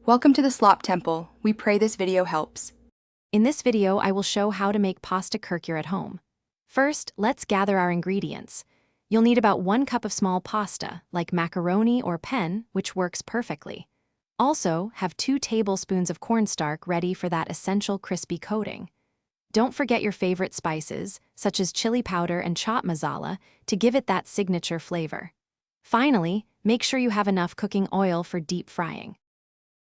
Welcome to the Slop Temple. We pray this video helps. In this video, I will show how to make pasta kurkure at home. First, let's gather our ingredients. You'll need about 1 cup of small pasta, like macaroni or penne, which works perfectly. Also, have 2 tablespoons of cornstarch ready for that essential crispy coating. Don't forget your favorite spices, such as chili powder and chaat masala, to give it that signature flavor. Finally, make sure you have enough cooking oil for deep frying.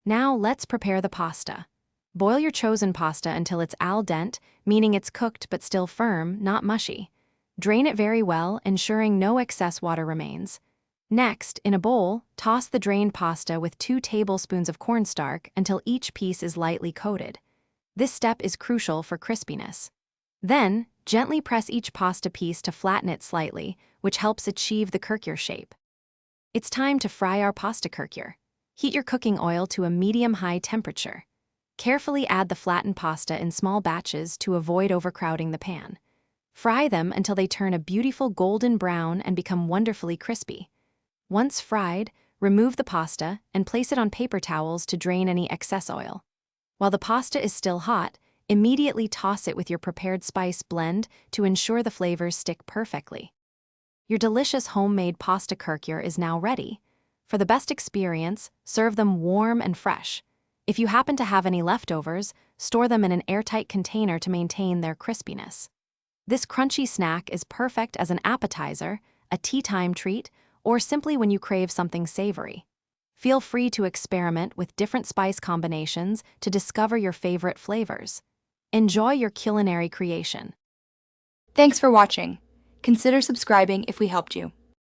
Now let's prepare the pasta. Boil your chosen pasta until it's al dente, meaning it's cooked but still firm, not mushy. Drain it very well, ensuring no excess water remains. Next, in a bowl, toss the drained pasta with 2 tablespoons of cornstarch until each piece is lightly coated. This step is crucial for crispiness. Then, gently press each pasta piece to flatten it slightly, which helps achieve the kurkure shape. It's time to fry our pasta kurkure. Heat your cooking oil to a medium-high temperature. Carefully add the flattened pasta in small batches to avoid overcrowding the pan. Fry them until they turn a beautiful golden brown and become wonderfully crispy. Once fried, remove the pasta and place it on paper towels to drain any excess oil. While the pasta is still hot, immediately toss it with your prepared spice blend to ensure the flavors stick perfectly. Your delicious homemade pasta kurkure is now ready. For the best experience, serve them warm and fresh. If you happen to have any leftovers, store them in an airtight container to maintain their crispiness. This crunchy snack is perfect as an appetizer, a tea-time treat, or simply when you crave something savory. Feel free to experiment with different spice combinations to discover your favorite flavors. Enjoy your culinary creation. Thanks for watching. Consider subscribing if we helped you.